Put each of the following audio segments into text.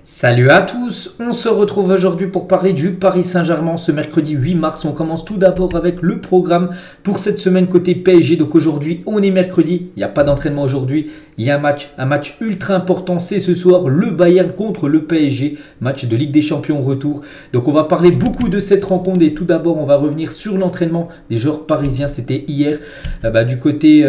Salut à tous, on se retrouve aujourd'hui pour parler du Paris Saint-Germain ce mercredi 8 mars. On commence tout d'abord avec le programme pour cette semaine côté PSG. Donc aujourd'hui, on est mercredi, il n'y a pas d'entraînement aujourd'hui. Il y a un match ultra important, c'est ce soir le Bayern contre le PSG, match de Ligue des Champions retour. Donc on va parler beaucoup de cette rencontre et tout d'abord on va revenir sur l'entraînement des joueurs parisiens. C'était hier du côté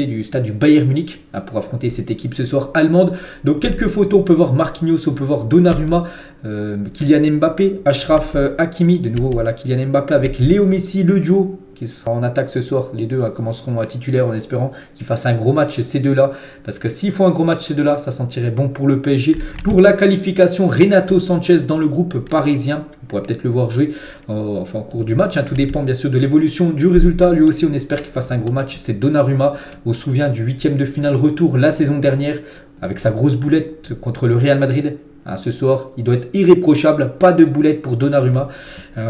du stade du Bayern Munich pour affronter cette équipe ce soir allemande. Donc quelques photos, on peut voir Marquinhos, on peut voir Donnarumma, Kylian Mbappé, Achraf Hakimi, de nouveau voilà Kylian Mbappé avec Léo Messi, le duo qui sera en attaque ce soir. Les deux commenceront à titulaire en espérant qu'ils fassent un gros match ces deux-là. Parce que s'ils font un gros match ces deux-là, ça sentirait bon pour le PSG. Pour la qualification, Renato Sanchez dans le groupe parisien. On pourrait peut-être le voir jouer en cours du match. Tout dépend bien sûr de l'évolution du résultat. Lui aussi, on espère qu'il fasse un gros match. C'est Donnarumma. On se souvient du 8e de finale retour la saison dernière avec sa grosse boulette contre le Real Madrid. Ce soir, il doit être irréprochable, pas de boulette pour Donnarumma,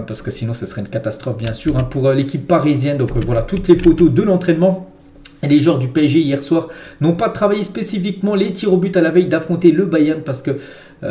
parce que sinon ce serait une catastrophe bien sûr pour l'équipe parisienne. Donc voilà toutes les photos de l'entraînement. Et les joueurs du PSG hier soir n'ont pas travaillé spécifiquement les tirs au but à la veille d'affronter le Bayern parce que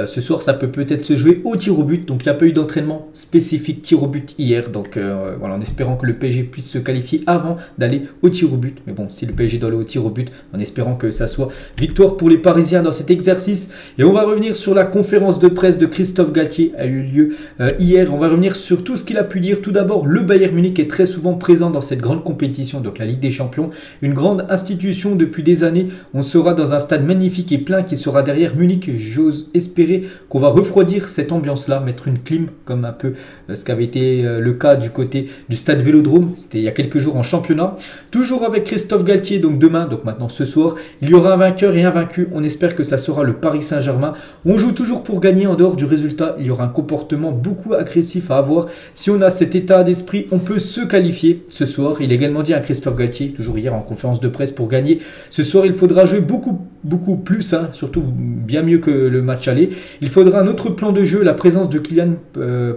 ce soir ça peut-être se jouer au tir au but. Donc il n'y a pas eu d'entraînement spécifique tir au but hier. Donc voilà, en espérant que le PSG puisse se qualifier avant d'aller au tir au but. Mais bon, si le PSG doit aller au tir au but, en espérant que ça soit victoire pour les Parisiens dans cet exercice. Et on va revenir sur la conférence de presse de Christophe Galtier a eu lieu hier. On va revenir sur tout ce qu'il a pu dire. Tout d'abord, le Bayern Munich est très souvent présent dans cette grande compétition, donc la Ligue des Champions. Une grande institution depuis des années. On sera dans un stade magnifique et plein qui sera derrière Munich. J'ose espérer qu'on va refroidir cette ambiance-là, mettre une clim comme un peu ce qu'avait été le cas du côté du stade Vélodrome. C'était il y a quelques jours en championnat. Toujours avec Christophe Galtier, donc demain, donc maintenant ce soir, il y aura un vainqueur et un vaincu. On espère que ça sera le Paris Saint-Germain. On joue toujours pour gagner en dehors du résultat. Il y aura un comportement beaucoup agressif à avoir. Si on a cet état d'esprit, on peut se qualifier ce soir. Il a également dit à Christophe Galtier, toujours hier en conférence de presse, pour gagner ce soir, il faudra jouer beaucoup plus, surtout bien mieux que le match aller. Il faudra un autre plan de jeu, la présence de Kylian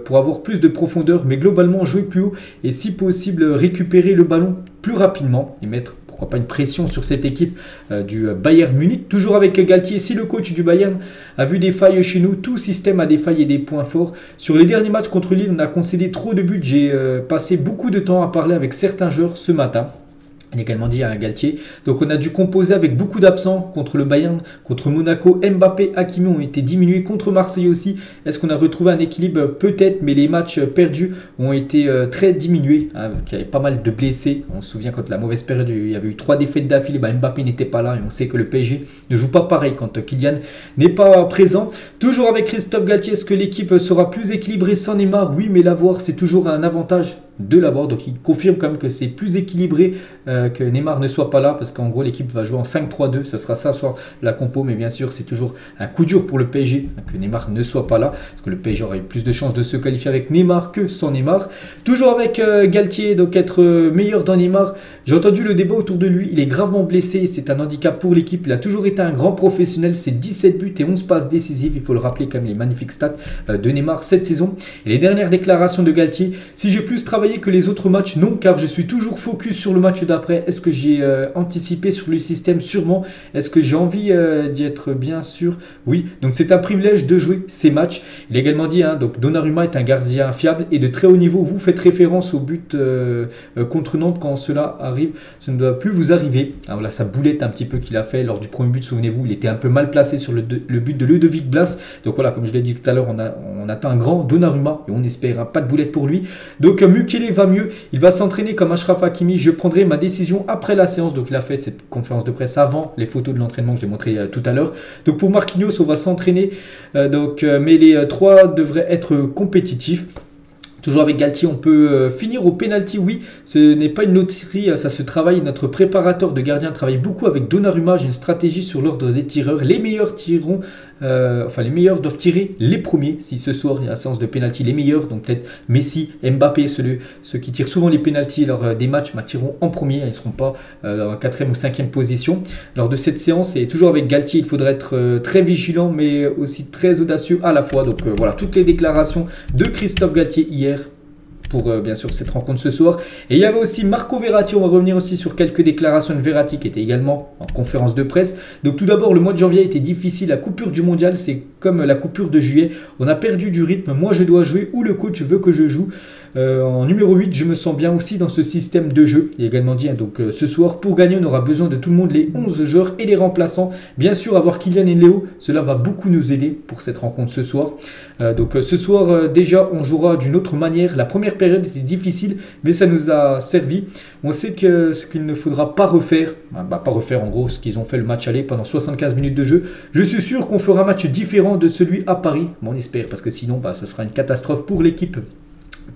pour avoir plus de profondeur, mais globalement jouer plus haut et si possible récupérer le ballon plus rapidement et mettre pourquoi pas une pression sur cette équipe du Bayern Munich. Toujours avec Galtier, si le coach du Bayern a vu des failles chez nous, tout système a des failles et des points forts. Sur les derniers matchs contre Lille, on a concédé trop de buts. J'ai passé beaucoup de temps à parler avec certains joueurs ce matin. Il a également dit à Galtier. Donc on a dû composer avec beaucoup d'absents contre le Bayern, contre Monaco. Mbappé, Hakimi ont été diminués, contre Marseille aussi. Est-ce qu'on a retrouvé un équilibre? Peut-être, mais les matchs perdus ont été très diminués. Il y avait pas mal de blessés. On se souvient quand la mauvaise période, il y avait eu 3 défaites d'affilée. Mbappé n'était pas là et on sait que le PSG ne joue pas pareil quand Kylian n'est pas présent. Toujours avec Christophe Galtier, est-ce que l'équipe sera plus équilibrée sans Neymar? Oui, mais l'avoir, c'est toujours un avantage de l'avoir. Donc il confirme quand même que c'est plus équilibré que Neymar ne soit pas là, parce qu'en gros l'équipe va jouer en 5-3-2, ça sera ça soit la compo, mais bien sûr c'est toujours un coup dur pour le PSG que Neymar ne soit pas là, parce que le PSG aurait eu plus de chances de se qualifier avec Neymar que sans Neymar. Toujours avec Galtier, donc être meilleur dans Neymar. J'ai entendu le débat autour de lui, il est gravement blessé, c'est un handicap pour l'équipe, il a toujours été un grand professionnel, c'est 17 buts et 11 passes décisives, il faut le rappeler quand même les magnifiques stats de Neymar cette saison. Et les dernières déclarations de Galtier, si j'ai plus travaillé que les autres matchs, non, car je suis toujours focus sur le match d'après. Est-ce que j'ai anticipé sur le système? Sûrement. Est-ce que j'ai envie d'y être? Bien sûr, oui. Donc c'est un privilège de jouer ces matchs. Il a également dit, donc Donnarumma est un gardien fiable et de très haut niveau. Vous faites référence au but contre Nantes quand cela arrive. Ça ne doit plus vous arriver. Alors là, sa boulette un petit peu qu'il a fait lors du premier but, souvenez-vous, il était un peu mal placé sur le but de Ludovic Blas. Donc voilà, comme je l'ai dit tout à l'heure, on attend un grand Donnarumma et on espère pas de boulette pour lui. Donc Mukele va mieux. Il va s'entraîner comme Achraf Hakimi. Je prendrai ma décision après la séance. Donc il a fait cette conférence de presse avant les photos de l'entraînement que j'ai montré tout à l'heure. Donc pour Marquinhos, on va s'entraîner. Mais les 3 devraient être compétitifs. Toujours avec Galtier, on peut finir au penalty. Oui, ce n'est pas une loterie, ça se travaille. Notre préparateur de gardien travaille beaucoup avec Donnarumma. J'ai une stratégie sur l'ordre des tireurs. Les meilleurs tireront, les meilleurs doivent tirer les premiers. Si ce soir il y a la séance de penalty, les meilleurs, donc peut-être Messi, Mbappé, ceux qui tirent souvent les penalties lors des matchs, tireront en premier. Ils ne seront pas dans la 4e ou 5e position lors de cette séance. Et toujours avec Galtier, il faudra être très vigilant, mais aussi très audacieux à la fois. Donc voilà, toutes les déclarations de Christophe Galtier hier pour bien sûr cette rencontre ce soir. Et il y avait aussi Marco Verratti, on va revenir aussi sur quelques déclarations de Verratti qui était également en conférence de presse. Donc tout d'abord, le mois de janvier a été difficile, la coupure du mondial c'est comme la coupure de juillet, on a perdu du rythme, moi je dois jouer ou le coach veut que je joue. En numéro 8, je me sens bien aussi dans ce système de jeu. Il a également dit, donc ce soir, pour gagner, on aura besoin de tout le monde, les 11 joueurs et les remplaçants. Bien sûr, avoir Kylian et Léo, cela va beaucoup nous aider pour cette rencontre ce soir. Ce soir, déjà, on jouera d'une autre manière. La première période était difficile, mais ça nous a servi. On sait que ce qu'il ne faudra pas refaire, pas refaire en gros ce qu'ils ont fait le match aller pendant 75 minutes de jeu. Je suis sûr qu'on fera un match différent de celui à Paris. Bon, on espère, parce que sinon, ce sera une catastrophe pour l'équipe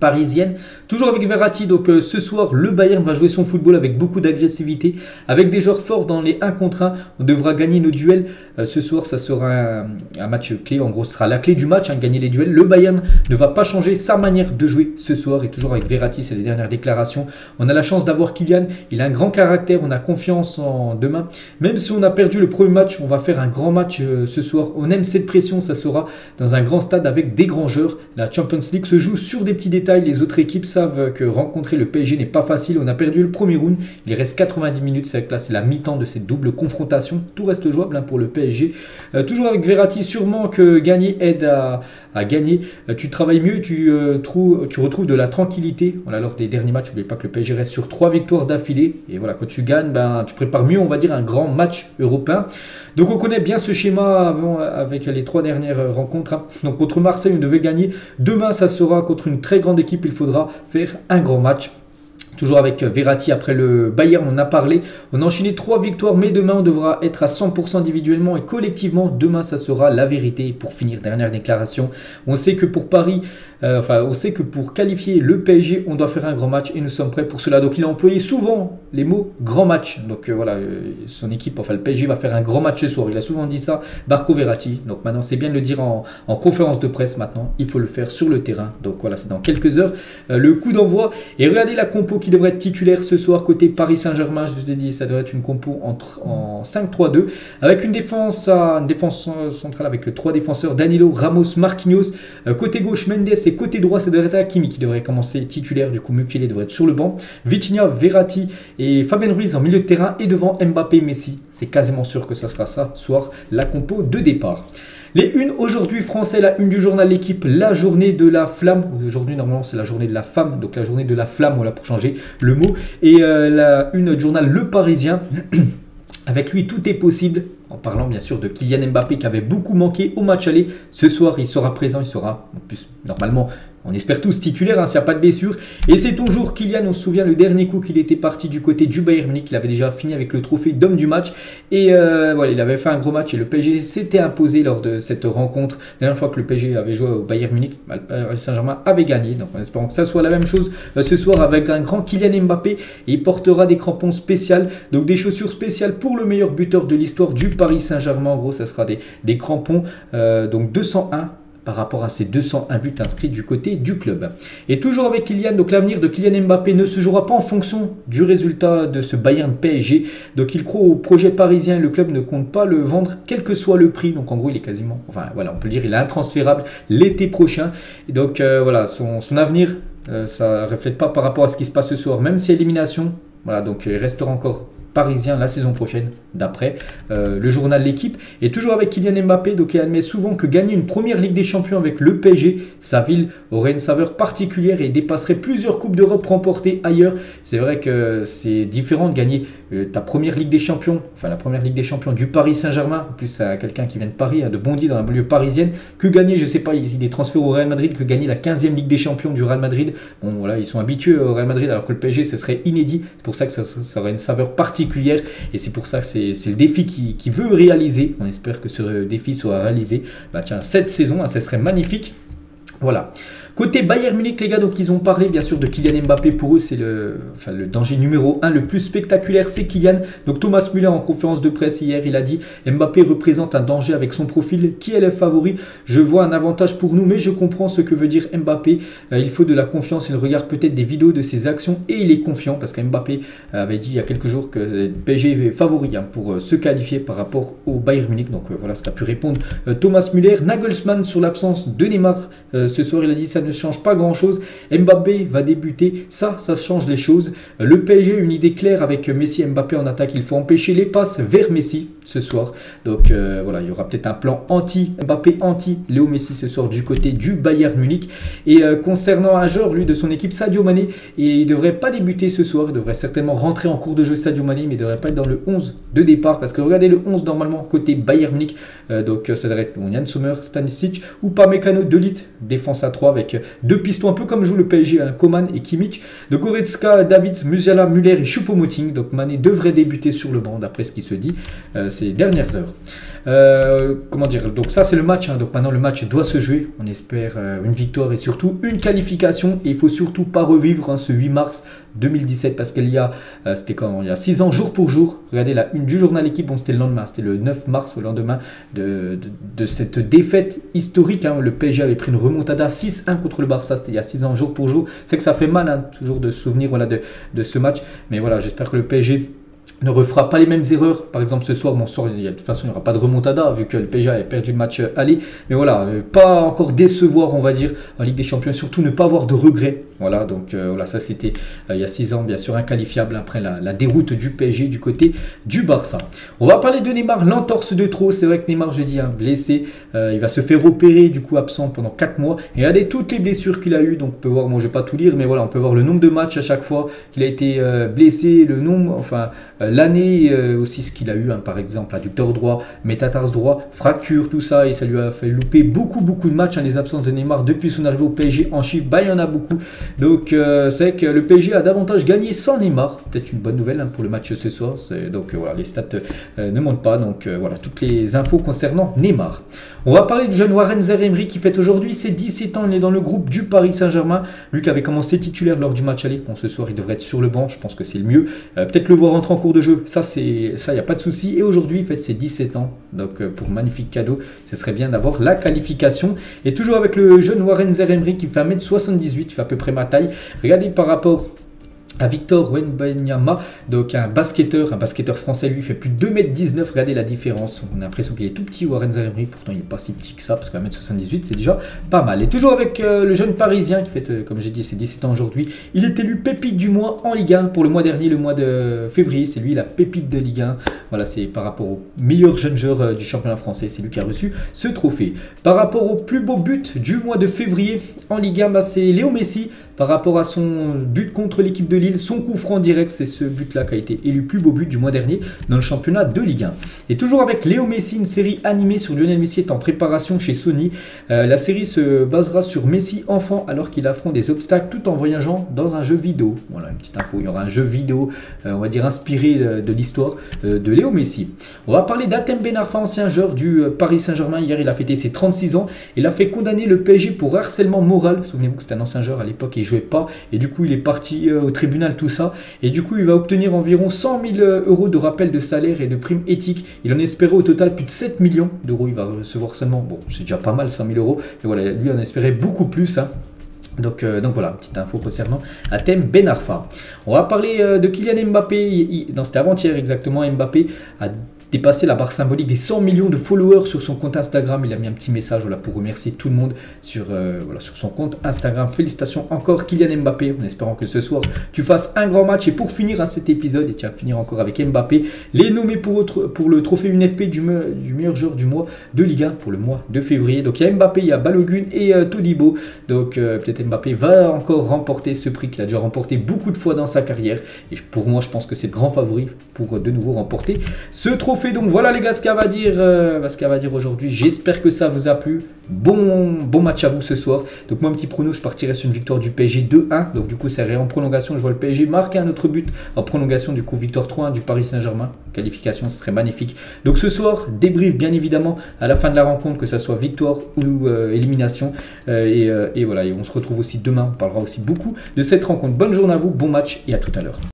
parisienne. Toujours avec Verratti, donc ce soir le Bayern va jouer son football avec beaucoup d'agressivité, avec des joueurs forts dans les 1 contre 1, on devra gagner nos duels. Ce soir ça sera un match clé, en gros ce sera la clé du match, gagner les duels. Le Bayern ne va pas changer sa manière de jouer ce soir, et toujours avec Verratti, c'est les dernières déclarations. On a la chance d'avoir Kylian, il a un grand caractère, on a confiance en demain. Même si on a perdu le premier match, on va faire un grand match ce soir. On aime cette pression, ça sera dans un grand stade avec des grands joueurs. La Champions League se joue sur des petits détails. Les autres équipes savent que rencontrer le PSG n'est pas facile. On a perdu le premier round. Il reste 90 minutes. C'est la mi-temps de cette double confrontation. Tout reste jouable pour le PSG. Toujours avec Verratti, sûrement que gagner aide à gagner. Tu travailles mieux, tu retrouves de la tranquillité. Voilà, lors des derniers matchs, n'oubliez pas que le PSG reste sur 3 victoires d'affilée. Et voilà, quand tu gagnes, tu prépares mieux, on va dire, un grand match européen. Donc on connaît bien ce schéma avec les 3 dernières rencontres. Donc contre Marseille, on devait gagner. Demain, ça sera contre une très grande équipe. Il faudra faire un grand match. Toujours avec Verratti, après le Bayern, on a parlé. On a enchaîné 3 victoires, mais demain, on devra être à 100% individuellement et collectivement. Demain, ça sera la vérité. Pour finir, dernière déclaration. On sait que pour Paris, on sait que pour qualifier le PSG, on doit faire un grand match et nous sommes prêts pour cela. Donc, il a employé souvent les mots grand match. Donc, voilà, son équipe, le PSG va faire un grand match ce soir. Il a souvent dit ça, Marco Verratti. Donc, maintenant, c'est bien de le dire en conférence de presse. Maintenant, il faut le faire sur le terrain. Donc, voilà, c'est dans quelques heures le coup d'envoi. Et regardez la compo qui devrait être titulaire ce soir côté Paris Saint-Germain. Je vous ai dit, ça devrait être une compo en 5-3-2 avec une défense centrale avec 3 défenseurs, Danilo, Ramos, Marquinhos. Côté gauche, Mendes, et côté droit, ça devrait être Hakimi qui devrait commencer titulaire. Du coup, Mukiele devrait être sur le banc. Vitinha, Verratti et Fabien Ruiz en milieu de terrain, et devant Mbappé, Messi. C'est quasiment sûr que ça sera ça, soir, la compo de départ. Les unes aujourd'hui français, la une du journal L'équipe, la journée de la flamme. Aujourd'hui, normalement, c'est la journée de la femme, donc la journée de la flamme, voilà, pour changer le mot. Et la une du journal Le Parisien. Avec lui, tout est possible, en parlant bien sûr de Kylian Mbappé qui avait beaucoup manqué au match aller. Ce soir, il sera présent, il sera en plus normalement, on espère tous titulaire, s'il n'y a pas de blessure. Et c'est toujours Kylian, on se souvient le dernier coup qu'il était parti du côté du Bayern Munich. Il avait déjà fini avec le trophée d'homme du match. Et voilà, il avait fait un gros match et le PSG s'était imposé lors de cette rencontre. La dernière fois que le PSG avait joué au Bayern Munich, le Paris Saint-Germain avait gagné. Donc en espérant que ça soit la même chose ce soir avec un grand Kylian Mbappé. Et il portera des crampons spéciaux, donc des chaussures spéciales pour le meilleur buteur de l'histoire du Paris Saint-Germain. En gros, ça sera des crampons, donc 201. Par rapport à ces 201 buts inscrits du côté du club. Et toujours avec Kylian, donc l'avenir de Kylian Mbappé ne se jouera pas en fonction du résultat de ce Bayern PSG. Donc il croit au projet parisien et le club ne compte pas le vendre quel que soit le prix. Donc en gros il est quasiment, enfin voilà, on peut le dire, il est intransférable l'été prochain. Et donc voilà, son avenir, ça ne reflète pas par rapport à ce qui se passe ce soir, même si élimination. Voilà, donc il restera encore parisien la saison prochaine, d'après le journal L'équipe. Et toujours avec Kylian Mbappé, donc il admet souvent que gagner une première Ligue des Champions avec le PSG, sa ville aurait une saveur particulière et dépasserait plusieurs Coupes d'Europe remportées ailleurs. C'est vrai que c'est différent de gagner ta première Ligue des Champions, enfin la première Ligue des Champions du Paris Saint-Germain, en plus à quelqu'un qui vient de Paris, de Bondy dans la banlieue parisienne, que gagner, je sais pas, il est transféré au Real Madrid, que gagner la 15e Ligue des Champions du Real Madrid. Bon voilà, ils sont habitués au Real Madrid alors que le PSG ce serait inédit. C'est pour ça que ça aurait une saveur particulière et c'est pour ça que c'est le défi qui veut réaliser. On espère que ce défi soit réalisé. Bah tiens, cette saison, ça serait magnifique. Voilà. Côté Bayern Munich, les gars, donc ils ont parlé bien sûr de Kylian Mbappé. Pour eux, c'est le danger numéro 1, le plus spectaculaire, c'est Kylian. Donc Thomas Müller en conférence de presse hier, il a dit Mbappé représente un danger avec son profil. Qui est le favori? Je vois un avantage pour nous, mais je comprends ce que veut dire Mbappé. Il faut de la confiance. Il regarde peut-être des vidéos de ses actions et il est confiant parce que Mbappé avait dit il y a quelques jours que le PSG est favori pour se qualifier par rapport au Bayern Munich. Donc voilà ce qu'a pu répondre Thomas Müller. Nagelsmann sur l'absence de Neymar ce soir. Il a dit ça ne change pas grand chose. Mbappé va débuter, ça change les choses. Le PSG a une idée claire avec Messi et Mbappé en attaque. Il faut empêcher les passes vers Messi ce soir. Donc voilà, il y aura peut-être un plan anti-Mbappé, anti-Léo Messi ce soir du côté du Bayern Munich. Et concernant un joueur, lui, de son équipe, Sadio Mané, et il ne devrait pas débuter ce soir. Il devrait certainement rentrer en cours de jeu Sadio Mané, mais il ne devrait pas être dans le 11 de départ. Parce que regardez le 11 normalement côté Bayern Munich. Donc ça devrait être Yann Sommer, Stanisic ou Upamecano, De Ligt, défense à 3 avec deux pistons, un peu comme joue le PSG, hein, Coman et Kimmich. De Goretzka, David, Musiala, Müller et Choupo-Moting. Donc Mané devrait débuter sur le banc d'après ce qui se dit ces dernières heures. Comment dire, donc ça c'est le match, hein. Donc maintenant le match doit se jouer, on espère une victoire et surtout une qualification, et il faut surtout pas revivre, hein, ce 8 mars 2017 parce qu'il y a c'était quand il y a 6 ans jour pour jour. Regardez la une du journal Équipe, bon c'était le lendemain, c'était le 9 mars, le lendemain de cette défaite historique, hein. Le PSG avait pris une remontada 6-1 contre le Barça, c'était il y a 6 ans jour pour jour. C'est que ça fait mal, hein, toujours de se souvenir, voilà, de ce match, mais voilà, j'espère que le PSG ne refera pas les mêmes erreurs. Par exemple ce soir, de toute façon il n'y aura pas de remontada vu que le PSG avait perdu le match aller. Mais voilà, pas encore décevoir on va dire en Ligue des Champions, surtout ne pas avoir de regrets. Voilà, donc voilà, ça c'était il y a 6 ans, bien sûr inqualifiable après la déroute du PSG du côté du Barça. On va parler de Neymar, l'entorse de trop. C'est vrai que Neymar, j'ai dit, hein, blessé, il va se faire opérer, du coup absent pendant 4 mois. Et regardez toutes les blessures qu'il a eues, donc on peut voir, moi je ne vais pas tout lire, mais voilà, on peut voir le nombre de matchs à chaque fois qu'il a été blessé, le nombre, enfin l'année aussi ce qu'il a eu, hein, par exemple adducteur droit, métatarse droit, fracture, tout ça, et ça lui a fait louper beaucoup de matchs, hein, les absences de Neymar depuis son arrivée au PSG. En chiffre, bah il y en a beaucoup, donc c'est vrai que le PSG a davantage gagné sans Neymar, peut-être une bonne nouvelle, hein, pour le match ce soir. Donc voilà, les stats ne montent pas, donc voilà toutes les infos concernant Neymar. On va parler du jeune Warren Zaïre-Emery qui fête aujourd'hui ses 17 ans. Il est dans le groupe du Paris Saint-Germain. Lui qui avait commencé titulaire lors du match aller. Bon, ce soir, il devrait être sur le banc. Je pense que c'est le mieux. Peut-être le voir rentrer en cours de jeu. Ça, il n'y a pas de souci. Et aujourd'hui, il fête ses 17 ans. Donc, pour magnifique cadeau, ce serait bien d'avoir la qualification. Et toujours avec le jeune Warren Zaïre-Emery qui fait 1m78. Il fait à peu près ma taille. Regardez par rapport à Victor Wembanyama, donc un basketteur français, lui fait plus de 2m19, regardez la différence, on a l'impression qu'il est tout petit Warren Zaïre-Emery, pourtant il n'est pas si petit que ça, parce qu'à 1m78 c'est déjà pas mal. Et toujours avec le jeune parisien qui fait, comme j'ai dit, ses 17 ans aujourd'hui, il est élu pépite du mois en Ligue 1 pour le mois dernier, le mois de février, c'est lui la pépite de Ligue 1, voilà, c'est par rapport au meilleur jeune joueur du championnat français, c'est lui qui a reçu ce trophée. Par rapport au plus beau but du mois de février en Ligue 1, bah, c'est Léo Messi. Par rapport à son but contre l'équipe de Lille, son coup franc direct, c'est ce but-là qui a été élu plus beau but du mois dernier dans le championnat de Ligue 1. Et toujours avec Léo Messi, une série animée sur Lionel Messi est en préparation chez Sony. La série se basera sur Messi enfant alors qu'il affronte des obstacles tout en voyageant dans un jeu vidéo. Voilà une petite info, il y aura un jeu vidéo, on va dire inspiré de l'histoire de Léo Messi. On va parler d'Hatem Ben Arfa, ancien joueur du Paris Saint-Germain. Hier, il a fêté ses 36 ans. Il a fait condamner le PSG pour harcèlement moral. Souvenez-vous que c'était un ancien joueur à l'époque et jouait pas, et du coup il est parti au tribunal, tout ça, et du coup il va obtenir environ 100 000 € de rappel de salaire et de primes éthiques. Il en espérait au total plus de 7 millions d'euros. Il va recevoir seulement, bon c'est déjà pas mal, 100 000 €, et voilà, lui en espérait beaucoup plus, hein. Donc voilà, petite info concernant Hatem Ben Arfa. On va parler de Kylian Mbappé. C'était avant-hier exactement. Mbappé a dépassé la barre symbolique des 100 millions de followers sur son compte Instagram. Il a mis un petit message, voilà, pour remercier tout le monde sur son compte Instagram. Félicitations encore Kylian Mbappé, en espérant que ce soir tu fasses un grand match. Et pour finir, hein, cet épisode, et tu vas finir encore avec Mbappé, les nommés pour le trophée UNFP du meilleur joueur du mois de Ligue 1 pour le mois de février. Donc il y a Mbappé, il y a Balogun et Todibo. Donc peut-être Mbappé va encore remporter ce prix qu'il a déjà remporté beaucoup de fois dans sa carrière. Et pour moi, je pense que c'est le grand favori pour de nouveau remporter ce trophée. Donc voilà les gars, ce qu'elle va dire aujourd'hui. J'espère que ça vous a plu. Bon match à vous ce soir. Donc moi, un petit prono, je partirai sur une victoire du PSG 2-1. Donc du coup, c'est en prolongation. Je vois le PSG marquer un autre but en prolongation. Du coup, victoire 3-1 du Paris Saint-Germain. Qualification, ce serait magnifique. Donc ce soir, débrief bien évidemment à la fin de la rencontre, que ça soit victoire ou élimination. Et voilà, et on se retrouve aussi demain. On parlera aussi beaucoup de cette rencontre. Bonne journée à vous, bon match et à tout à l'heure.